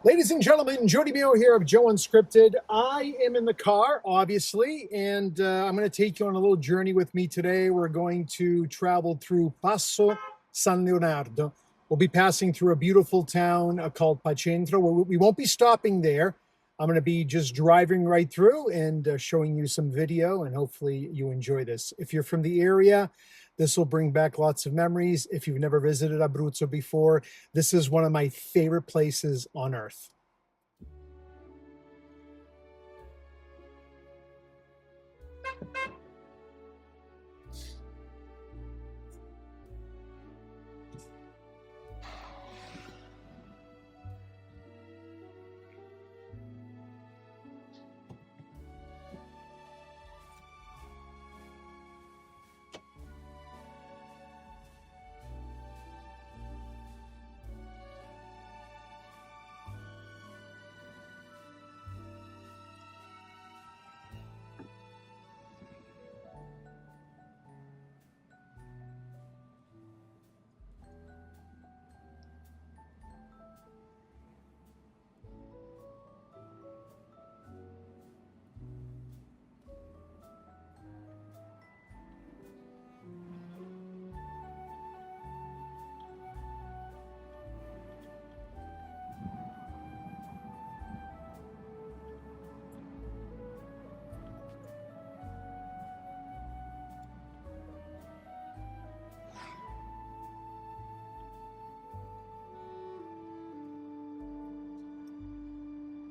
Ladies and gentlemen, Jody Mio here of Joe Unscripted. I am in the car, obviously, and I'm going to take you on a little journey with me today. We're going to travel through Passo San Leonardo. We'll be passing through a beautiful town called Pacentro. We won't be stopping there. I'm going to be just driving right through and showing you some video, and hopefully you enjoy this. If you're from the area, this will bring back lots of memories. If you've never visited Abruzzo before, this is one of my favorite places on earth.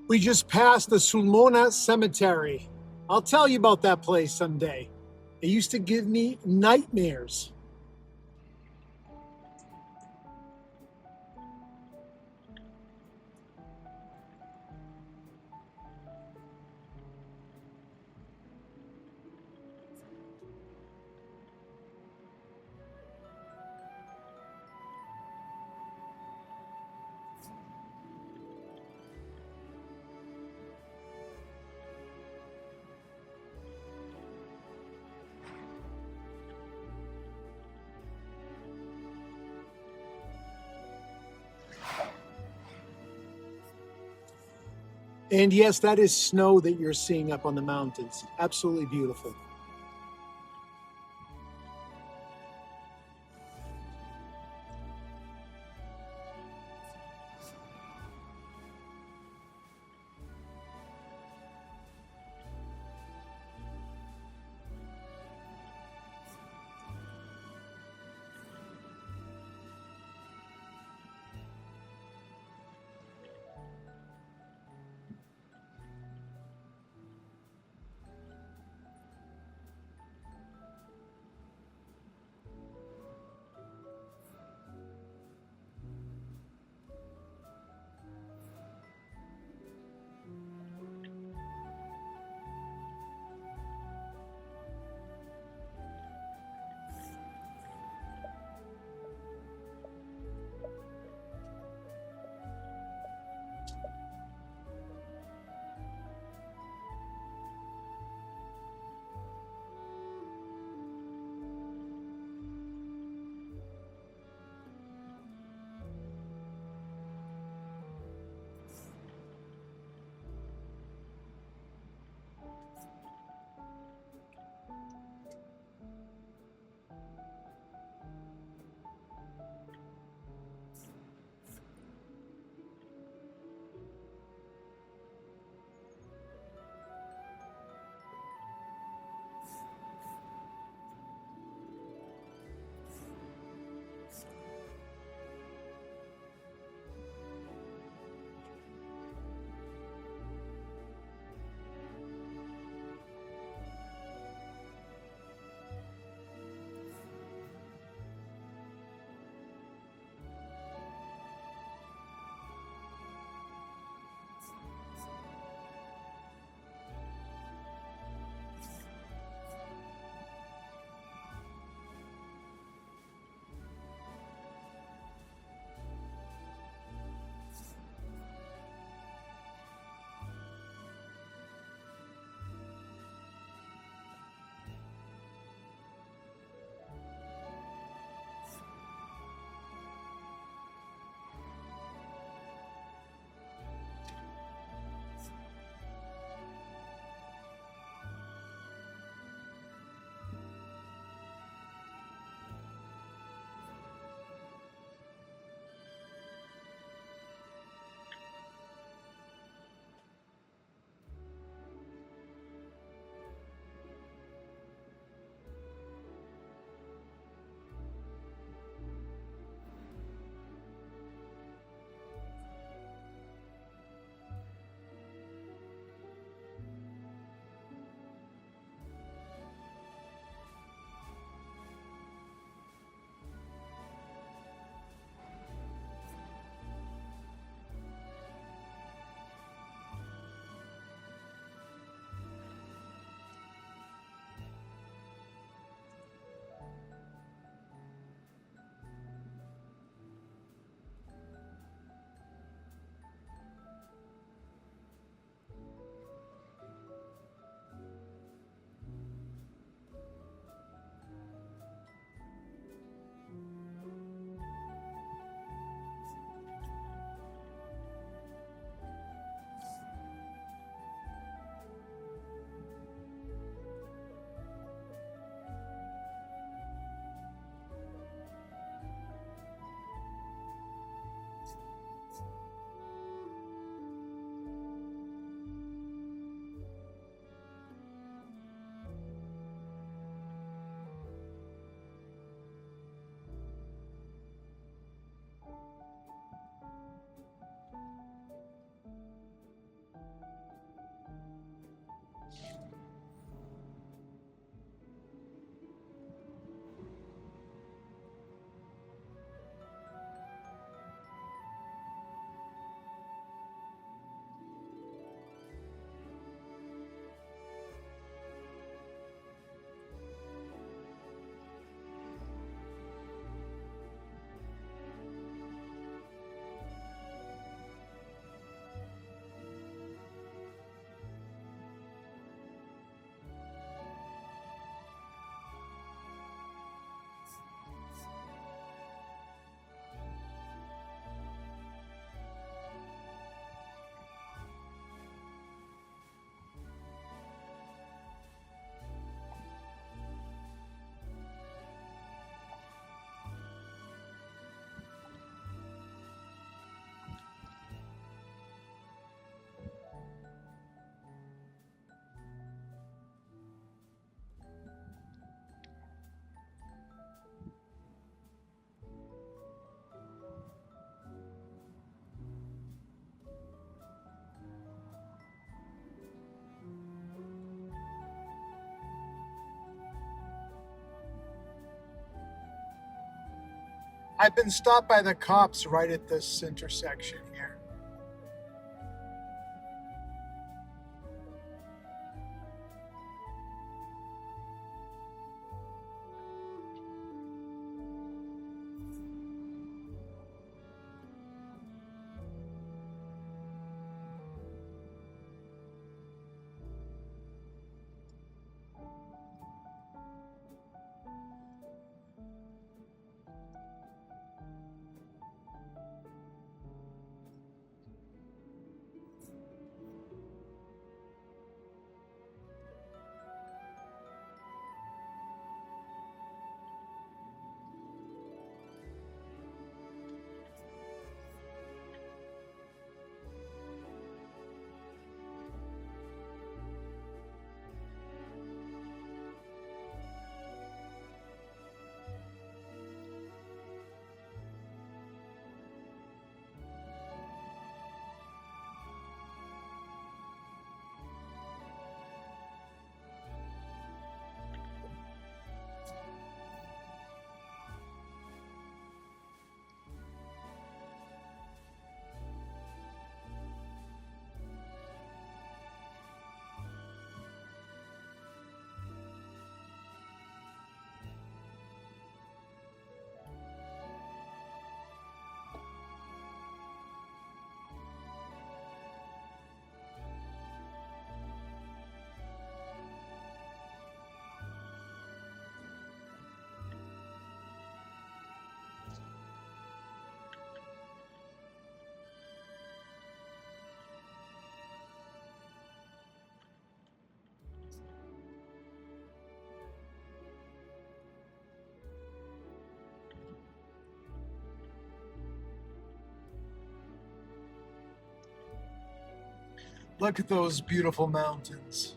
We just passed the Sulmona cemetery. I'll tell you about that place someday. It used to give me nightmares. And yes, that is snow that you're seeing up on the mountains. Absolutely beautiful. I've been stopped by the cops right at this intersection here. Look at those beautiful mountains.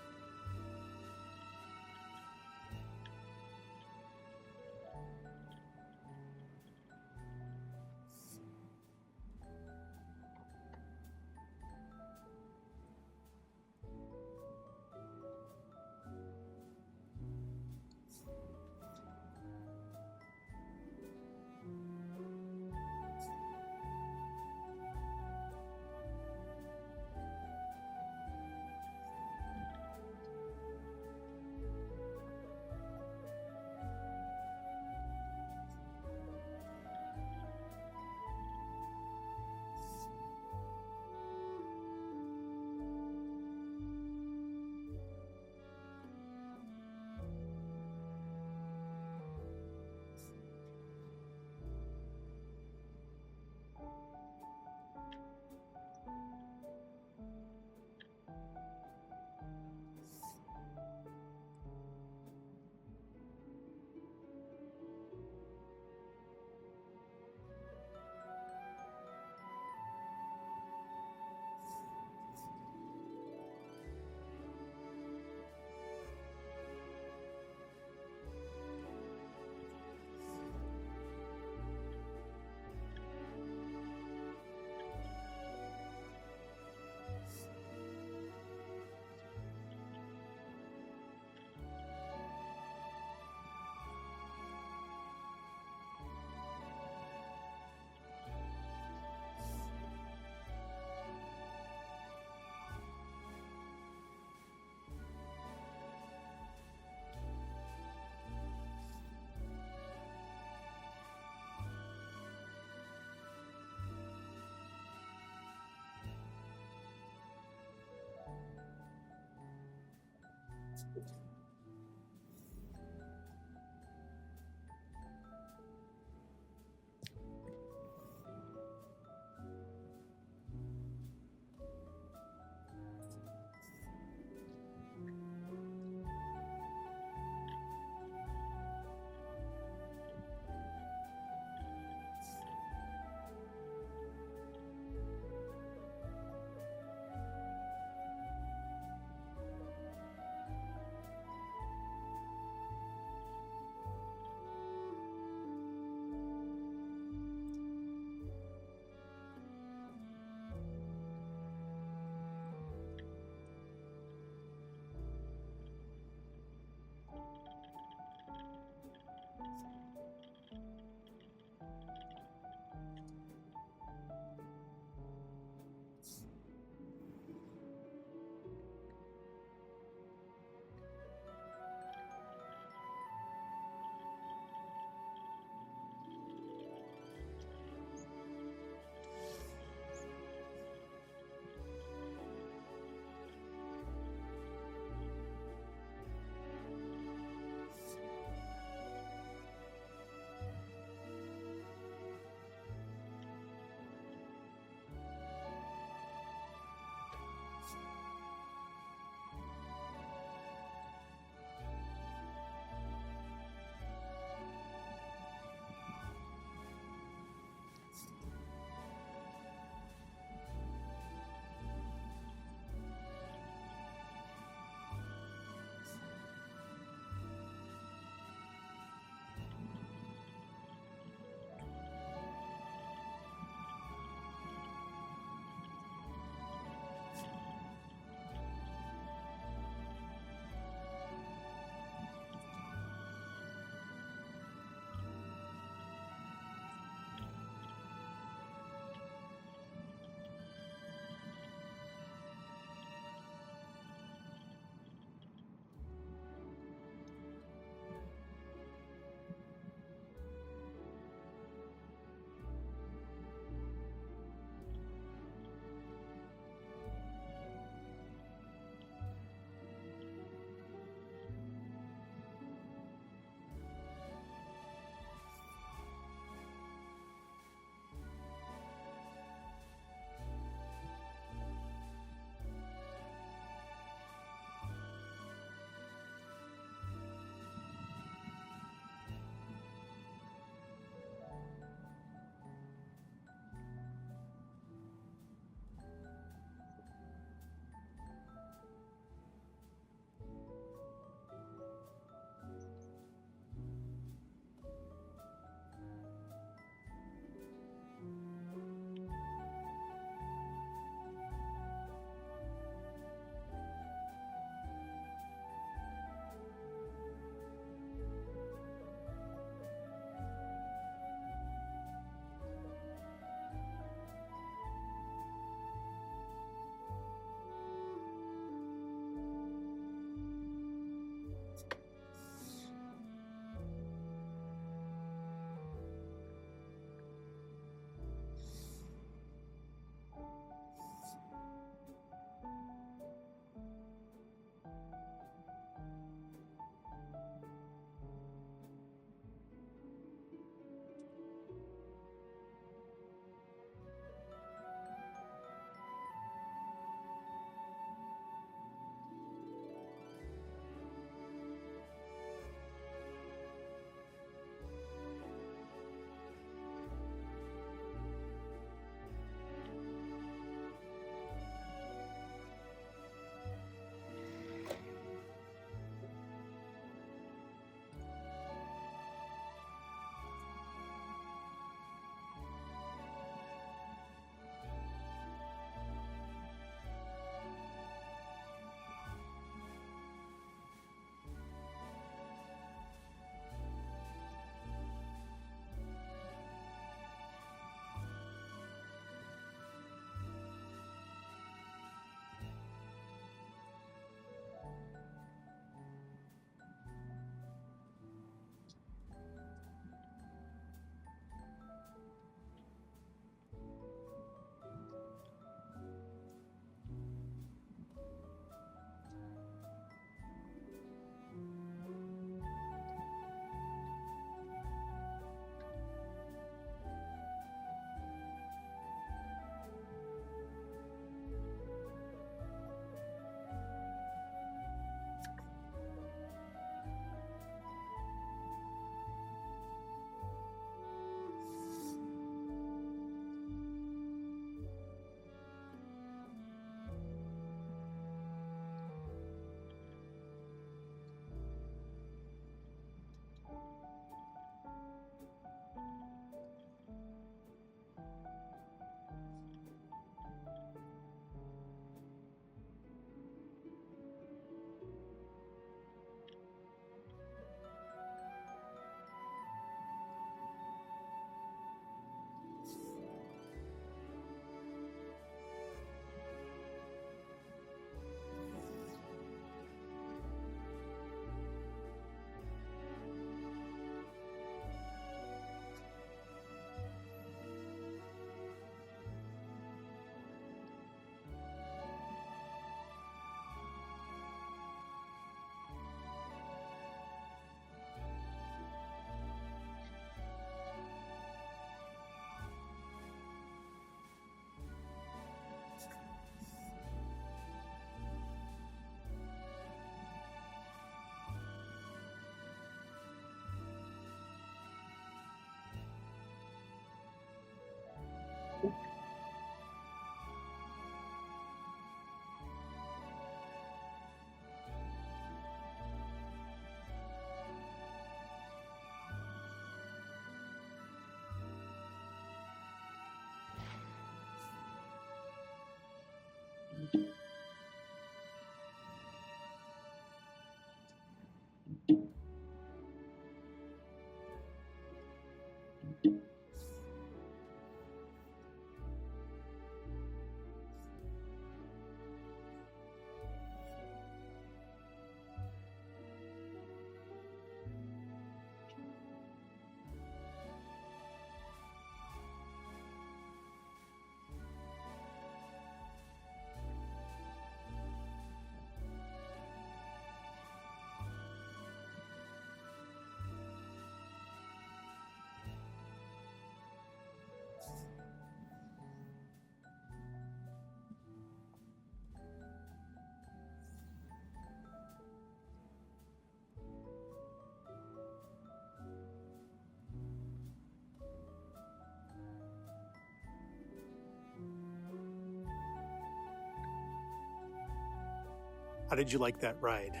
How did you like that ride?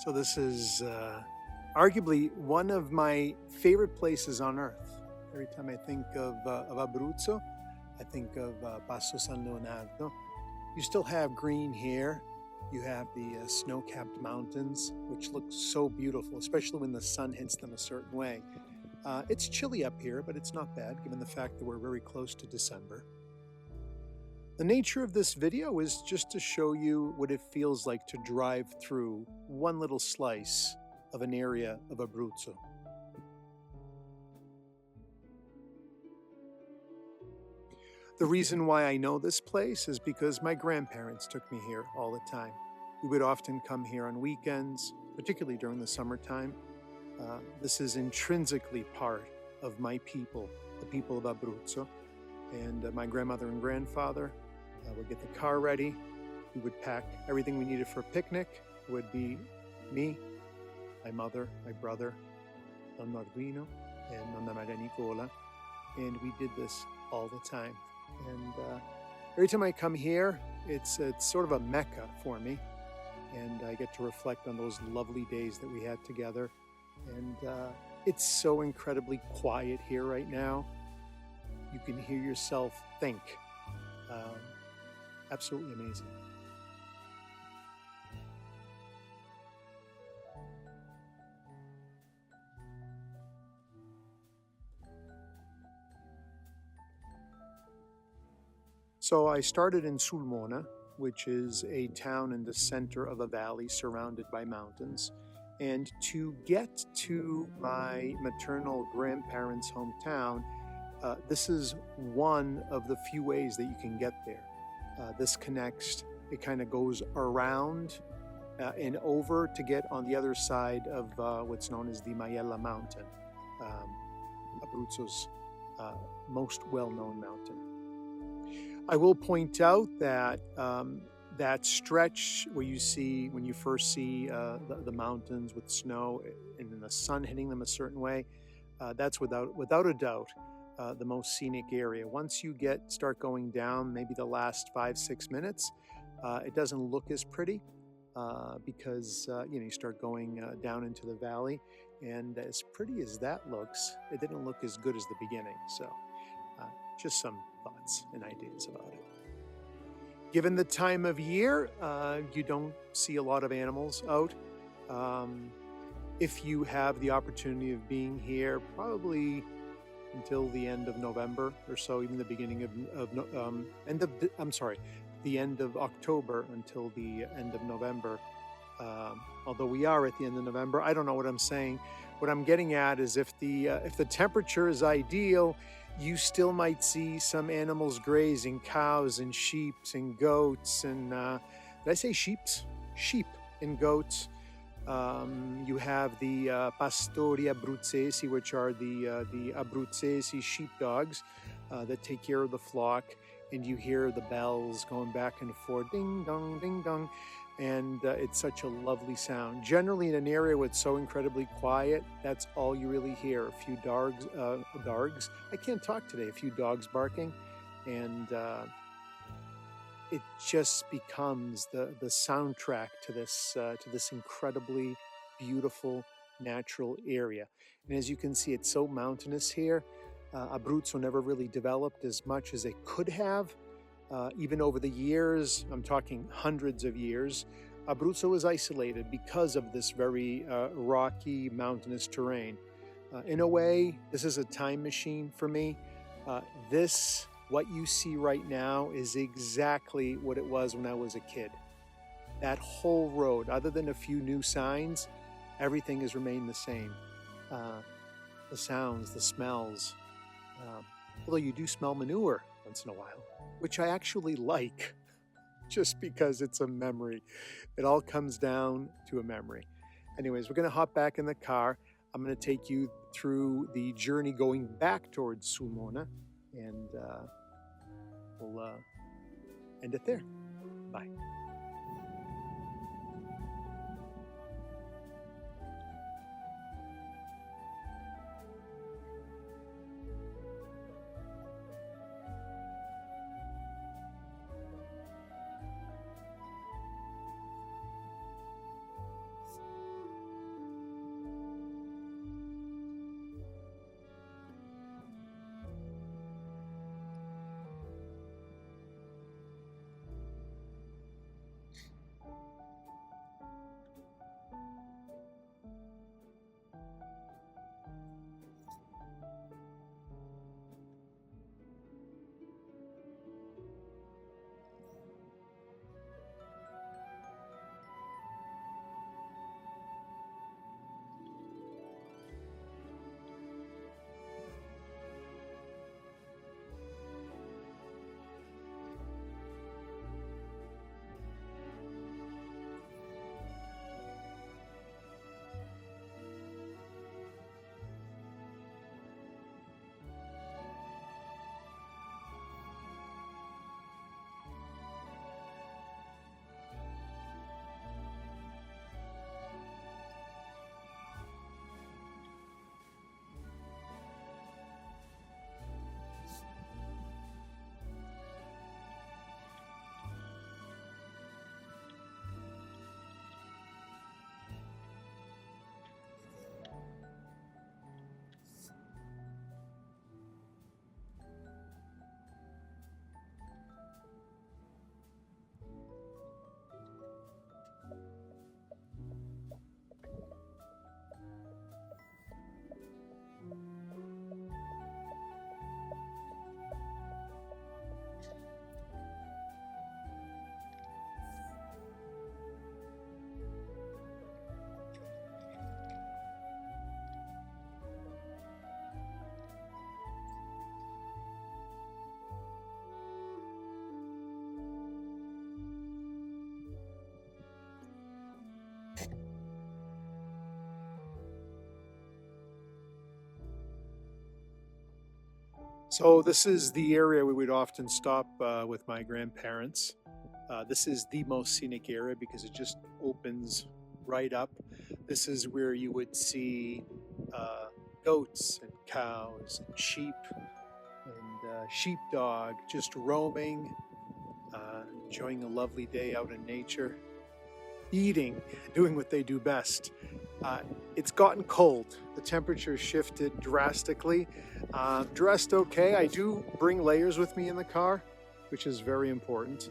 So this is arguably one of my favorite places on earth. Every time I think of Abruzzo, I think of Passo San Leonardo. You still have green here. You have the snow-capped mountains, which look so beautiful, especially when the sun hits them a certain way. It's chilly up here, but it's not bad given the fact that we're very close to December. The nature of this video is just to show you what it feels like to drive through one little slice of an area of Abruzzo. The reason why I know this place is because my grandparents took me here all the time. We would often come here on weekends, particularly during the summertime. This is intrinsically part of my people, the people of Abruzzo. And my grandmother and grandfather would get the car ready. We would pack everything we needed for a picnic. It would be me, my mother, my brother, Don Arduino, and Nonna Maria Nicola. And we did this all the time. And every time I come here, it's sort of a mecca for me. And I get to reflect on those lovely days that we had together. And it's so incredibly quiet here right now. You can hear yourself think. Absolutely amazing. So I started in Sulmona, which is a town in the center of a valley surrounded by mountains. And to get to my maternal grandparents' hometown, this is one of the few ways that you can get there. This connects, it kind of goes around and over to get on the other side of what's known as the Maiella Mountain, Abruzzo's most well-known mountain. I will point out that that stretch where you see, when you first see the mountains with snow and then the sun hitting them a certain way, that's without a doubt the most scenic area. Once you start going down, maybe the last 5-6 minutes, it doesn't look as pretty because you start going down into the valley, and as pretty as that looks, it didn't look as good as the beginning. So just some thoughts and ideas about it. Given the time of year, you don't see a lot of animals out. If you have the opportunity of being here, probably until the end of November or so, even the beginning the end of October until the end of November. Although we are at the end of November, I don't know what I'm saying. What I'm getting at is if the temperature is ideal, you still might see some animals grazing, cows and sheep and goats and, did I say sheeps? Sheep and goats. You have the pastori abruzzesi, which are the Abruzzesi sheepdogs that take care of the flock, and you hear the bells going back and forth, ding dong, ding dong, and it's such a lovely sound. Generally, in an area where it's so incredibly quiet, that's all you really hear. A few dogs. I can't talk today. A few dogs barking, and it just becomes the soundtrack to this incredibly beautiful natural area. And as you can see, it's so mountainous here. Abruzzo never really developed as much as it could have. Even over the years, I'm talking hundreds of years, Abruzzo was isolated because of this very rocky, mountainous terrain. In a way, this is a time machine for me. What you see right now is exactly what it was when I was a kid. That whole road, other than a few new signs, everything has remained the same. The sounds, the smells, although you do smell manure once in a while, which I actually like, just because it's a memory. It all comes down to a memory. Anyways, we're gonna hop back in the car. I'm gonna take you through the journey going back towards Sulmona, and we'll end it there. Bye. So this is the area we would often stop with my grandparents. This is the most scenic area because it just opens right up. This is where you would see goats and cows and sheep and sheepdog just roaming, enjoying a lovely day out in nature, eating, doing what they do best. It's gotten cold. The temperature shifted drastically. Dressed okay. I do bring layers with me in the car, which is very important.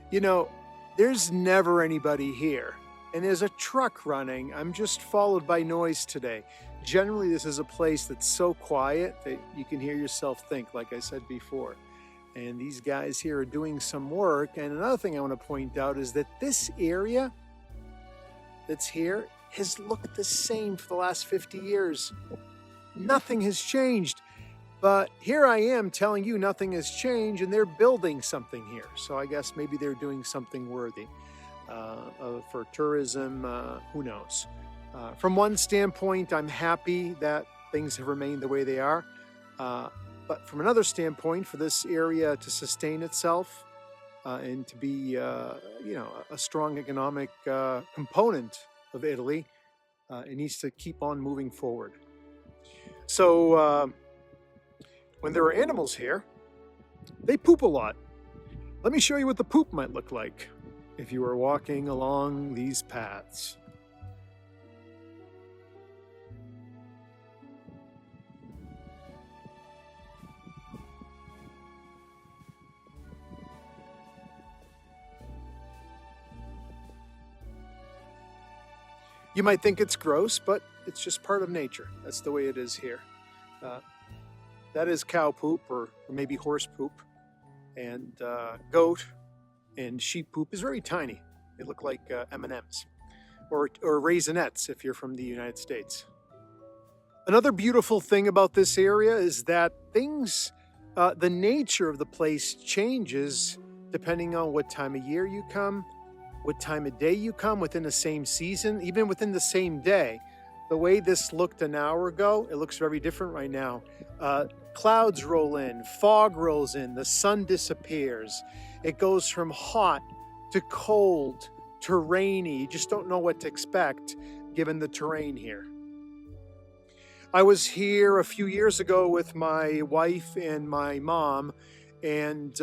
You know, there's never anybody here, and there's a truck running. I'm just followed by noise today. Generally, this is a place that's so quiet that you can hear yourself think, like I said before. And these guys here are doing some work. And another thing I want to point out is that this area that's here has looked the same for the last 50 years. Nothing has changed. But here I am telling you nothing has changed, and they're building something here. So I guess maybe they're doing something worthy for tourism, who knows. From one standpoint, I'm happy that things have remained the way they are. But from another standpoint, for this area to sustain itself and to be, a strong economic component of Italy, it needs to keep on moving forward. So when there are animals here, they poop a lot. Let me show you what the poop might look like if you were walking along these paths. You might think it's gross, but it's just part of nature. That's the way it is here. That is cow poop or maybe horse poop. And goat and sheep poop is very tiny. They look like M&Ms or Raisinets if you're from the United States. Another beautiful thing about this area is that the nature of the place changes depending on what time of year you come, what time of day you come, within the same season, even within the same day. The way this looked an hour ago, it looks very different right now. Clouds roll in, fog rolls in, the sun disappears. It goes from hot to cold to rainy. You just don't know what to expect given the terrain here. I was here a few years ago with my wife and my mom, and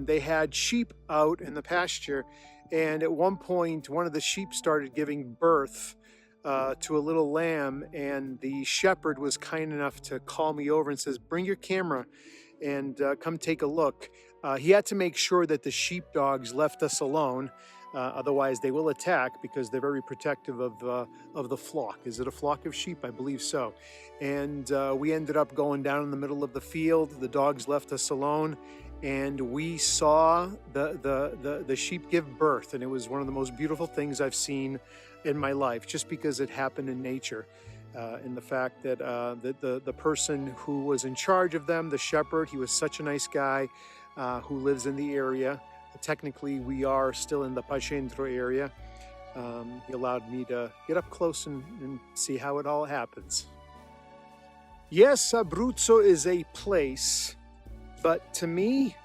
they had sheep out in the pasture. And at one point, one of the sheep started giving birth to a little lamb, and the shepherd was kind enough to call me over and says, "Bring your camera and come take a look." He had to make sure that the sheepdogs left us alone. Otherwise, they will attack because they're very protective of the flock. Is it a flock of sheep? I believe so. And we ended up going down in the middle of the field. The dogs left us alone, and we saw the sheep give birth. And it was one of the most beautiful things I've seen in my life, just because it happened in nature. And the fact that the person who was in charge of them, the shepherd, he was such a nice guy who lives in the area. Technically, we are still in the Pacentro area. He allowed me to get up close and see how it all happens. Yes, Abruzzo is a place, but to me,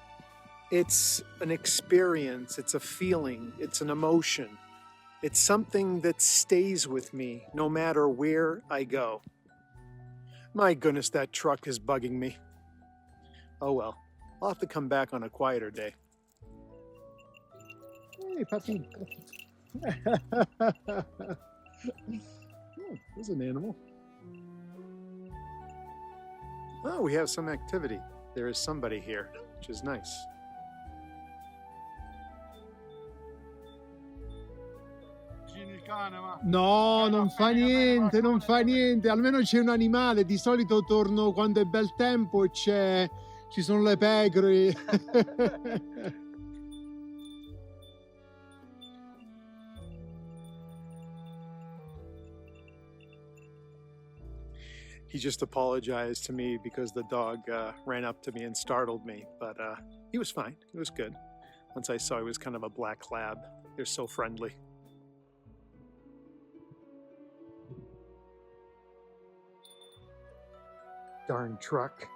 it's an experience, it's a feeling, it's an emotion. It's something that stays with me no matter where I go. My goodness, that truck is bugging me. Oh well, I'll have to come back on a quieter day. Hey, puppy. Oh, there's an animal. Oh, we have some activity. There is somebody here, which is nice. No, non fa niente, non fa niente. Almeno c'è un animale. Di solito torno quando è bel tempo e ci sono le pecore. He just apologized to me because the dog ran up to me and startled me, but he was fine. He was good. Once I saw he was kind of a black lab. They're so friendly. Darn truck,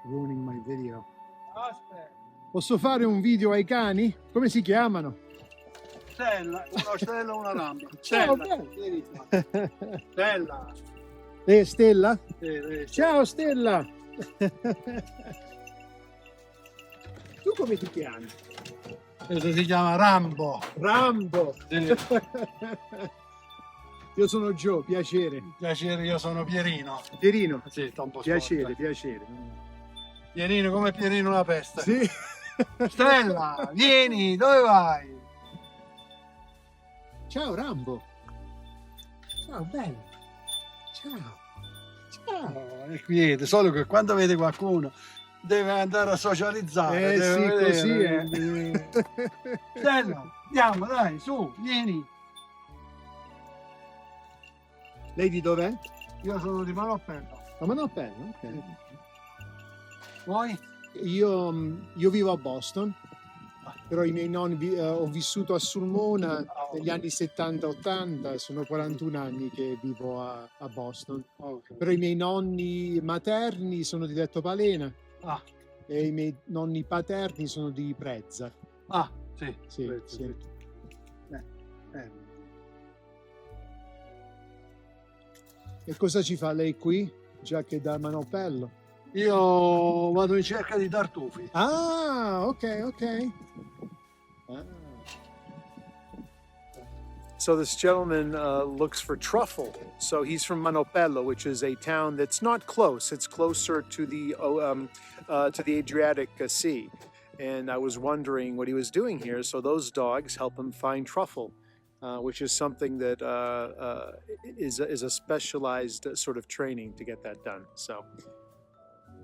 ruining my video. Posso fare un video ai cani? Come si chiamano? Stella, una stella e una ramba. Ciao, Stella. Stella. Stella? Sì. Ciao Stella! Tu come ti chiami? Questo si chiama Rambo. Rambo! Sì. Io sono Joe, piacere. Piacere, io sono Pierino. Pierino? Sì, sta un po' Piacere, sporca. piacere. Pierino come Pierino la peste. Sì. Stella, vieni, dove vai? Ciao Rambo. Ciao, bello. Ciao. Ciao. È quiete, solo che quando vede qualcuno deve andare a socializzare. Deve sì, vedere. così è. Stella, andiamo, dai, su, vieni. Lei di dov'è? Io sono di Manoppello. A Manoppello, ok. Voi? Io vivo a Boston, però i miei nonni, ho vissuto a Sulmona negli anni 70-80, sono 41 anni che vivo a Boston. Okay. Però i miei nonni materni sono di Detto Palena e i miei nonni paterni sono di Prezza. Ah, sì. Sì, Prezza, sì. E cosa ci fa lei qui, già che da Manoppello? Io vado in cerca di tartufi. Ah, okay, okay. So this gentleman looks for truffle. So he's from Manopello, which is a town that's not close. It's closer to the Adriatic Sea. And I was wondering what he was doing here. So those dogs help him find truffle, which is something that is a specialized sort of training to get that done. So.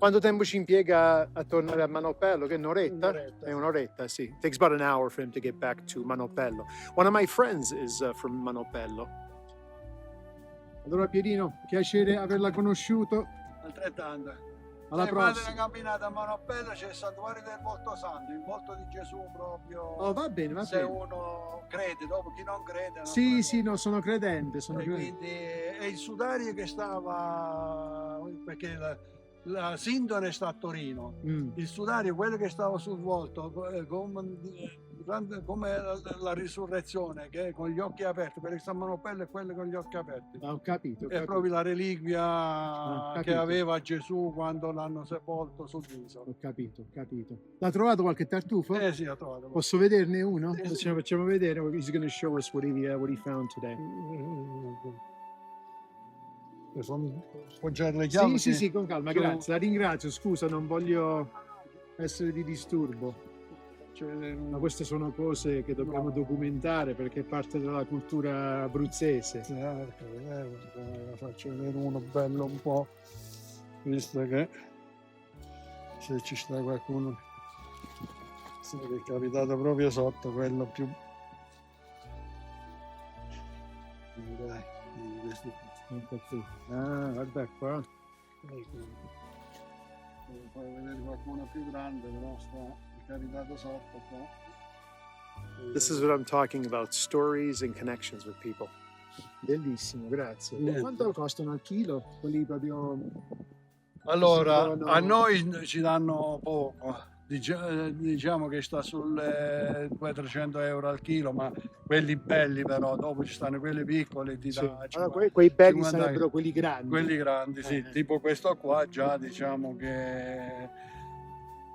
Quanto tempo ci impiega a tornare a Manopello? Che un'oretta? È un'oretta, sì. Takes about an hour for him to get back to Manopello. One of my friends is from Manopello. Allora Pierino, piacere averla conosciuto. Altrettanto. Alla Se fate prossima. una camminata a Manopello c'è il santuario del volto santo, il volto di Gesù proprio. Oh, va bene, va Se bene. uno crede, dopo chi non crede. Sì, sì, no, sono credente, sono E credente. quindi è il sudario che stava, perché la sindone sta a Torino, il sudario, quello che stava sul volto, come la risurrezione, che è con gli occhi aperti, quello che sta a Manopello è quello con gli occhi aperti. Ah, ho capito, ho È capito. proprio la reliquia che capito. aveva Gesù quando l'hanno sepolto sul viso. Ho capito, ho capito. L'ha trovato qualche tartufo? Sì, ho trovato. Posso vederne uno? Sì, sì. Facciamo vedere. He's going to show us what he found today. Poggiare le chiavi? Sì, sì, sì, con calma, Su- grazie. La ringrazio, scusa, non voglio essere di disturbo. Ma queste sono cose che dobbiamo documentare perché è parte della cultura abruzzese. Faccio vedere uno bello un po', visto che se ci sta qualcuno che è capitato proprio sotto quello più. Dai, questo. Ah, guarda qua. Poi vedere qualcuno più grande, però sta capitato sotto qua. This is what I'm talking about, stories and connections with people. Bellissimo, grazie. Niente. Quanto costano al chilo? Quelli proprio... Allora, Sono- a noi ci danno poco, diciamo che sta sulle 200-300 euro al chilo, ma quelli belli però, dopo ci stanno quelli piccoli, ti Sì. dà Allora, 50, quei belli 50 sarebbero quelli grandi. quelli grandi, sì, tipo questo qua già diciamo che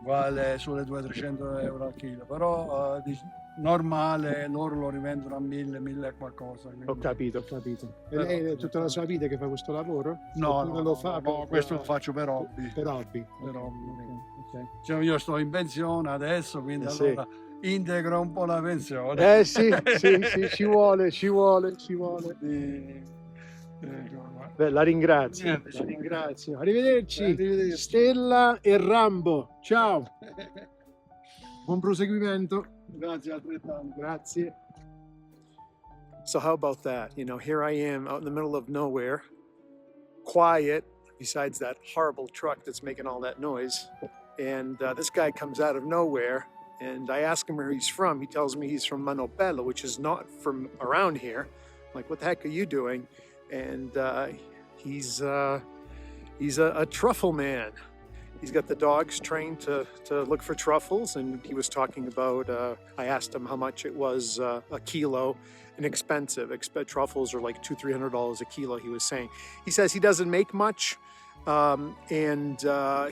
vale sulle 200-300 euro al chilo, però normale loro lo rivendono a 1000 e qualcosa. Quindi. Ho capito, ho capito. E Però- lei è tutta la sua vita che fa questo lavoro? No, Oppure no, lo no, fa no, per- questo lo faccio per hobby. Per hobby. Per hobby. Ok. Cioè, io sto in pensione adesso, quindi Sì. allora integro un po' la pensione. Sì, sì, sì, ci vuole. Ecco qua. Beh, la ringrazio. Niente, La ringrazio. Arrivederci. Arrivederci. Stella e Rambo. Ciao. Buon proseguimento. Grazie altrettanto. Grazie. So how about that? You know, here I am out in the middle of nowhere, quiet, besides that horrible truck that's making all that noise. And this guy comes out of nowhere, and I ask him where he's from. He tells me he's from Manopello, which is not from around here. I'm like, what the heck are you doing? And he's a truffle man. He's got the dogs trained to look for truffles, and he was talking about, I asked him how much it was a kilo, inexpensive. Truffles are like $200-300 a kilo, he was saying. He says he doesn't make much, and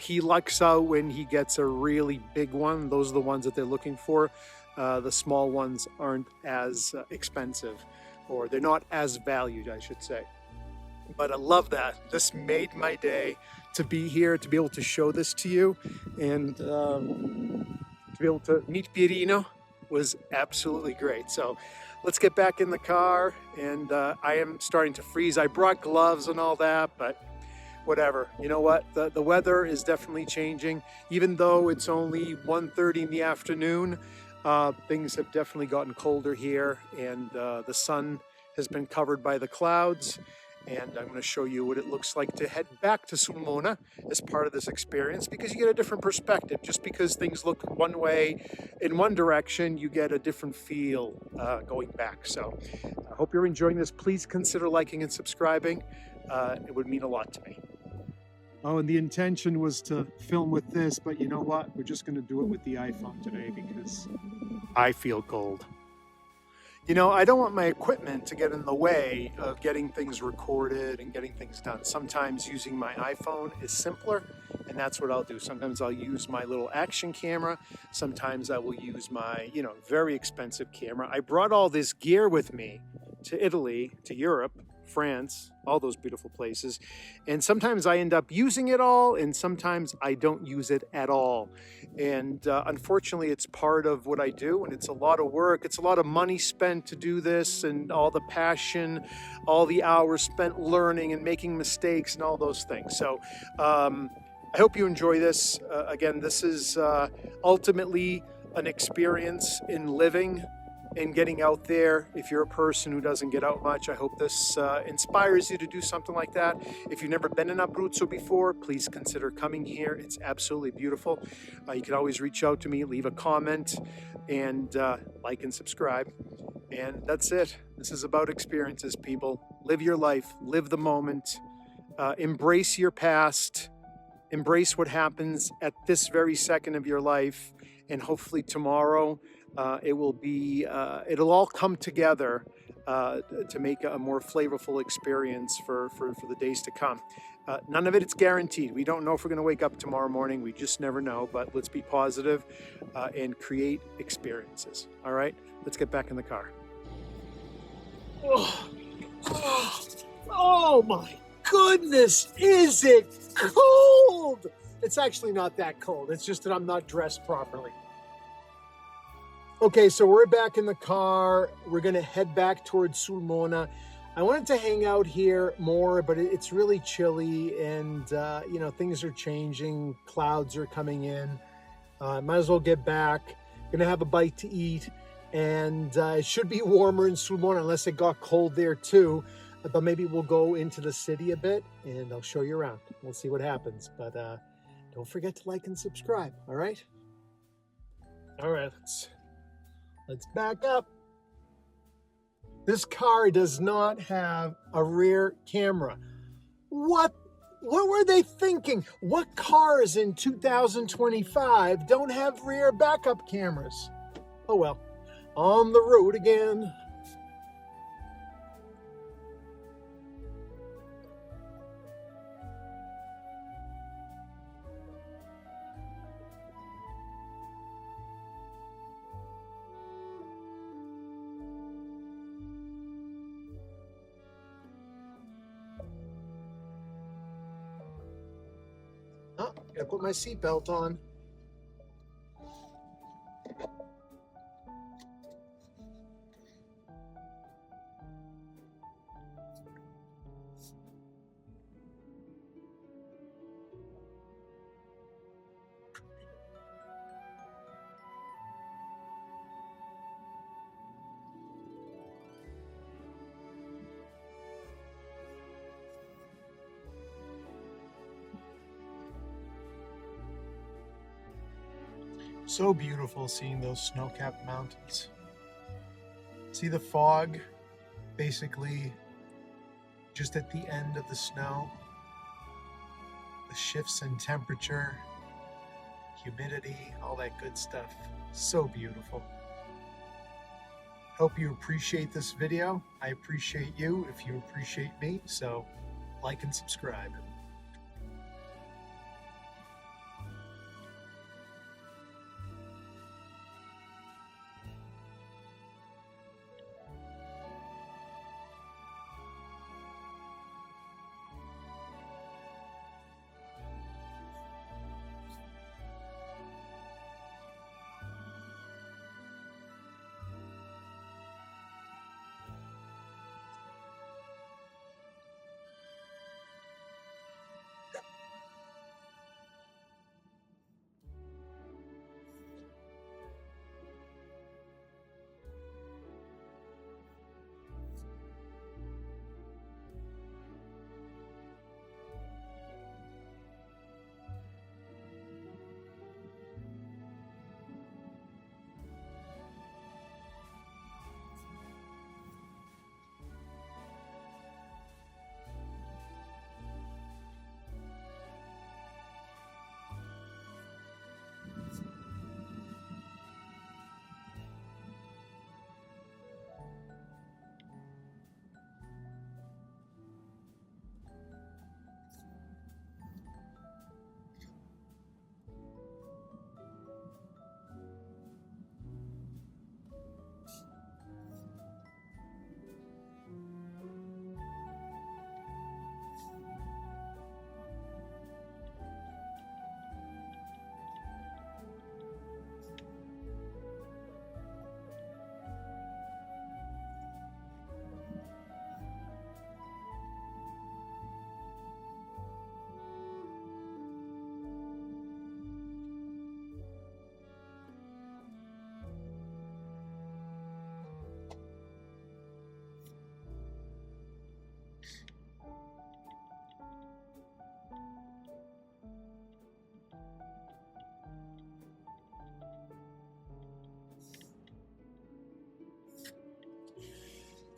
he lucks out when he gets a really big one. Those are the ones that they're looking for. The small ones aren't as expensive, or they're not as valued, I should say. But I love that. This made my day to be here, to be able to show this to you, and to be able to meet Pierino was absolutely great. So let's get back in the car, and I am starting to freeze. I brought gloves and all that, but whatever. You know what? The weather is definitely changing. Even though it's only 1:30 in the afternoon, things have definitely gotten colder here, and the sun has been covered by the clouds. And I'm going to show you what it looks like to head back to Sulmona as part of this experience, because you get a different perspective. Just because things look one way in one direction, you get a different feel going back. So I hope you're enjoying this. Please consider liking and subscribing. It would mean a lot to me. Oh, and the intention was to film with this, but you know what? We're just going to do it with the iPhone today because I feel cold. You know, I don't want my equipment to get in the way of getting things recorded and getting things done. Sometimes using my iPhone is simpler, and that's what I'll do. Sometimes I'll use my little action camera. Sometimes I will use my, very expensive camera. I brought all this gear with me to Italy, to Europe, France, all those beautiful places. And sometimes I end up using it all, and sometimes I don't use it at all. And unfortunately, it's part of what I do, and it's a lot of work. It's a lot of money spent to do this, and all the passion, all the hours spent learning and making mistakes and all those things. So I hope you enjoy this. Again, this is ultimately an experience in living and getting out there. If you're a person who doesn't get out much, I hope this inspires you to do something like that. If you've never been in Abruzzo before, please consider coming here. It's absolutely beautiful. You can always reach out to me, leave a comment, and like and subscribe. And that's it. This is about experiences, people. Live your life, live the moment, embrace your past, embrace what happens at this very second of your life, and hopefully tomorrow it'll all come together to make a more flavorful experience for the days to come. None of it is guaranteed. We don't know if we're going to wake up tomorrow morning. We just never know. But let's be positive and create experiences. All right, let's get back in the car. Oh my goodness, is it cold? It's actually not that cold. It's just that I'm not dressed properly. Okay, so we're back in the car. We're going to head back towards Sulmona. I wanted to hang out here more, but it's really chilly, and things are changing. Clouds are coming in. Might as well get back. Gonna have a bite to eat, and it should be warmer in Sulmona unless it got cold there too. But maybe we'll go into the city a bit, and I'll show you around. We'll see what happens. But don't forget to like and subscribe. All right. All right. Let's back up. This car does not have a rear camera. What were they thinking? What cars in 2025 don't have rear backup cameras? Oh well, on the road again. Oh, gotta put my seatbelt on. So beautiful seeing those snow-capped mountains. See the fog basically just at the end of the snow. The shifts in temperature, humidity, all that good stuff. So beautiful. Hope you appreciate this video. I appreciate you if you appreciate me. So like and subscribe.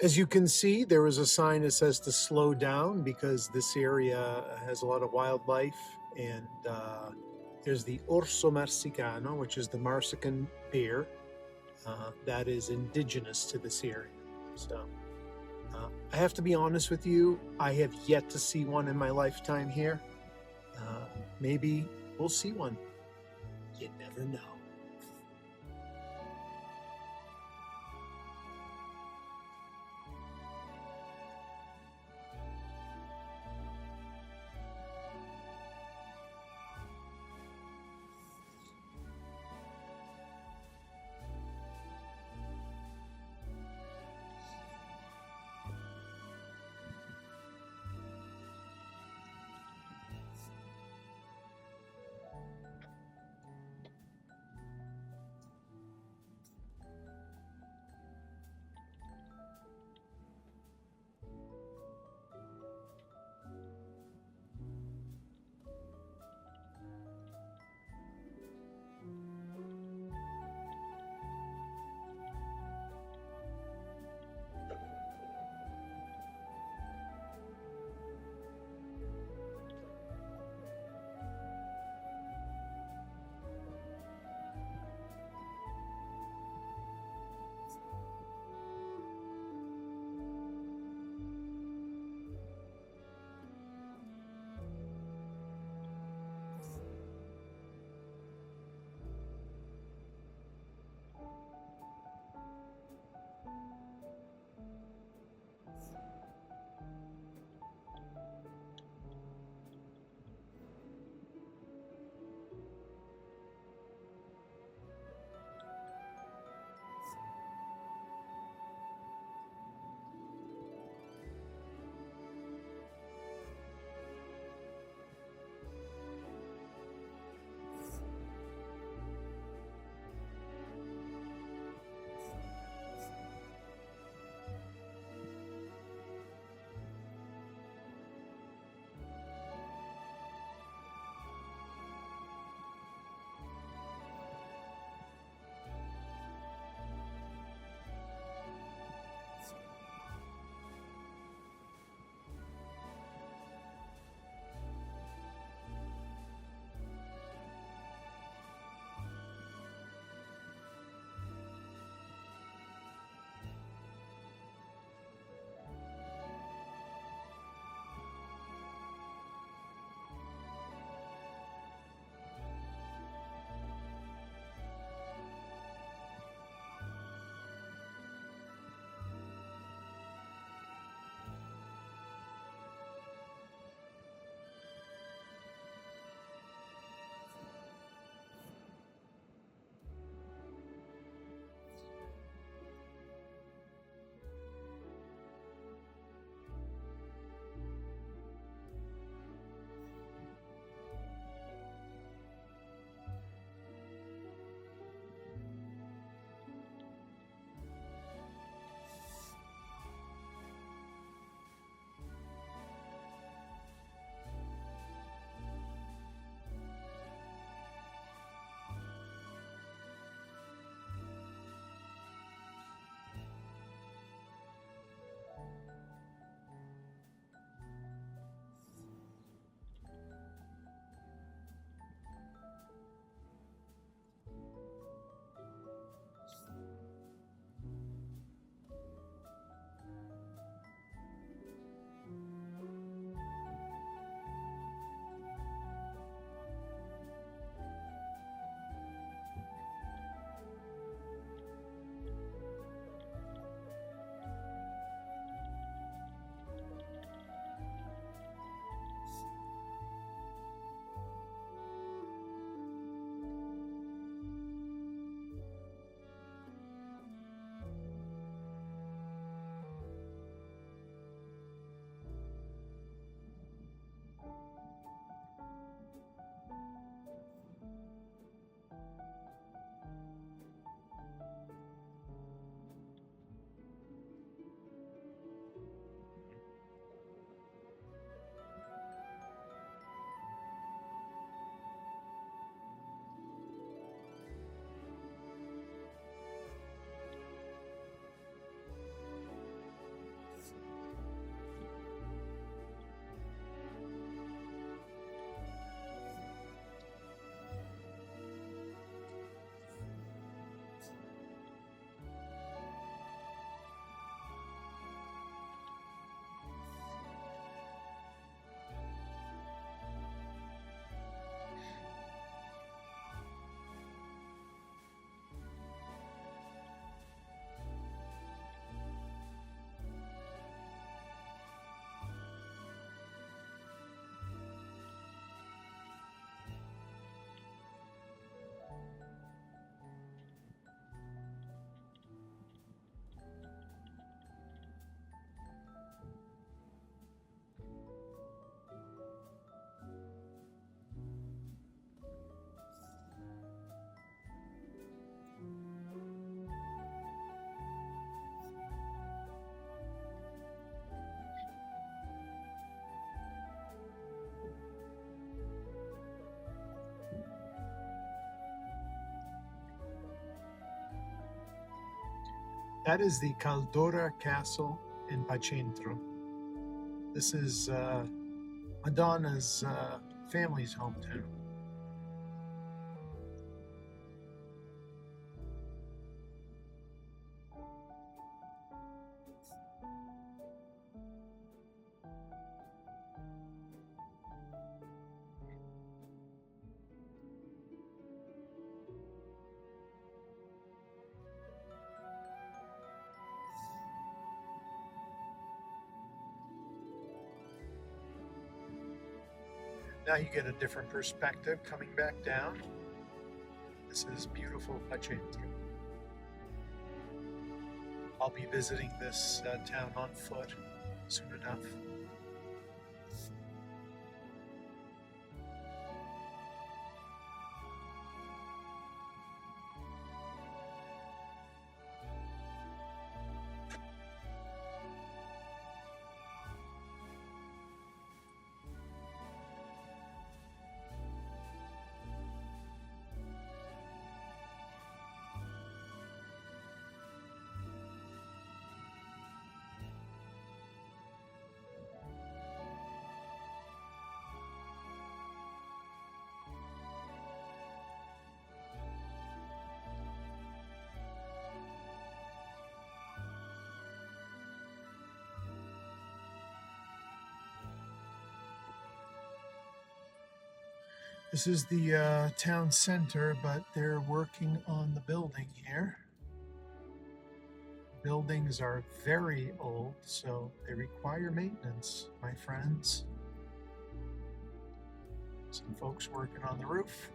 As you can see, there is a sign that says to slow down because this area has a lot of wildlife. And there's the Orso Marsicano, which is the Marsican bear that is indigenous to this area. So I have to be honest with you, I have yet to see one in my lifetime here. Maybe we'll see one. You never know. That is the Caldora Castle in Pacentro. This is Madonna's family's hometown. Now you get a different perspective coming back down. This is beautiful Pacentro. I'll be visiting this town on foot soon enough. This is the town center, but they're working on the building here. Buildings are very old, so they require maintenance, my friends. Some folks working on the roof.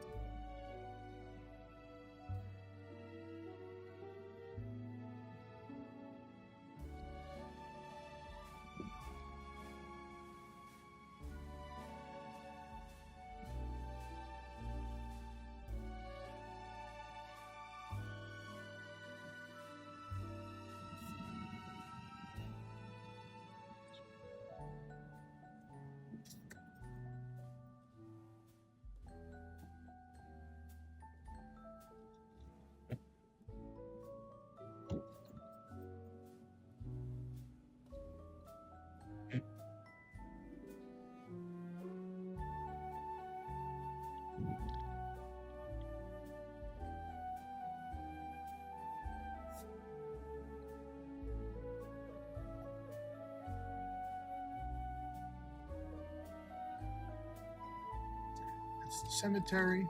It's the cemetery.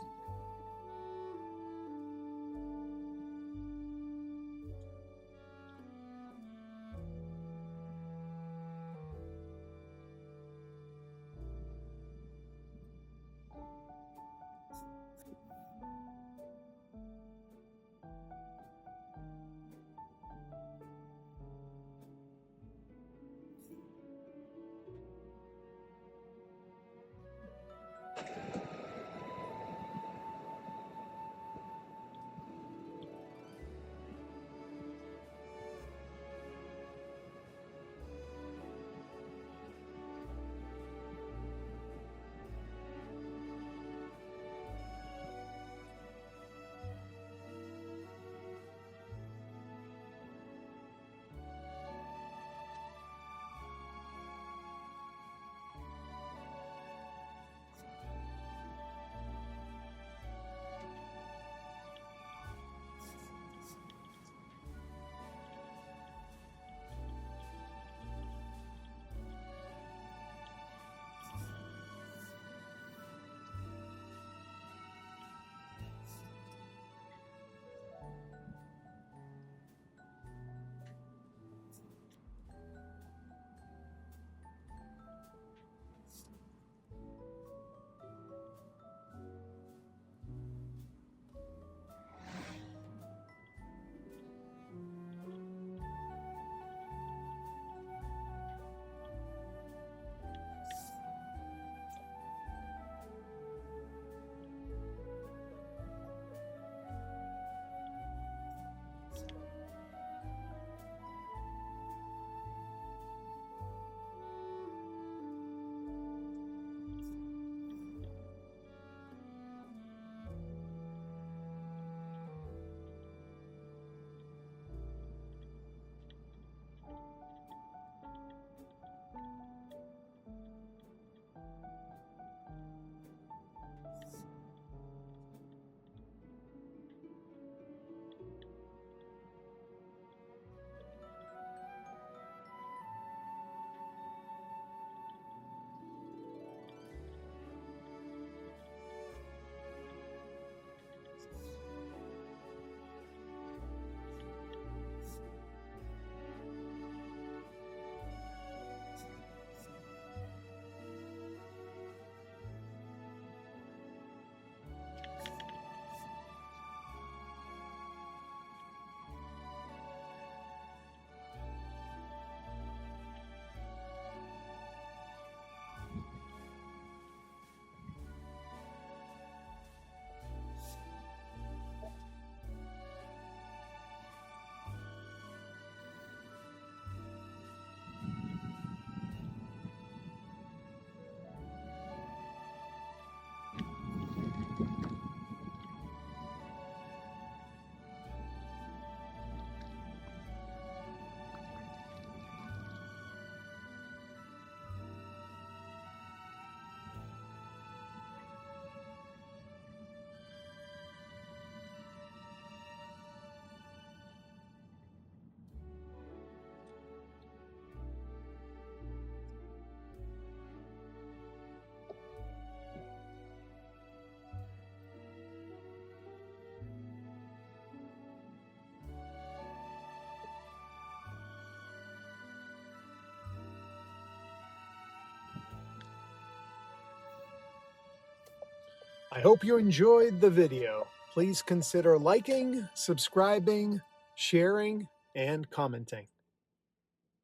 I hope you enjoyed the video. Please consider liking, subscribing, sharing, and commenting.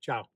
Ciao.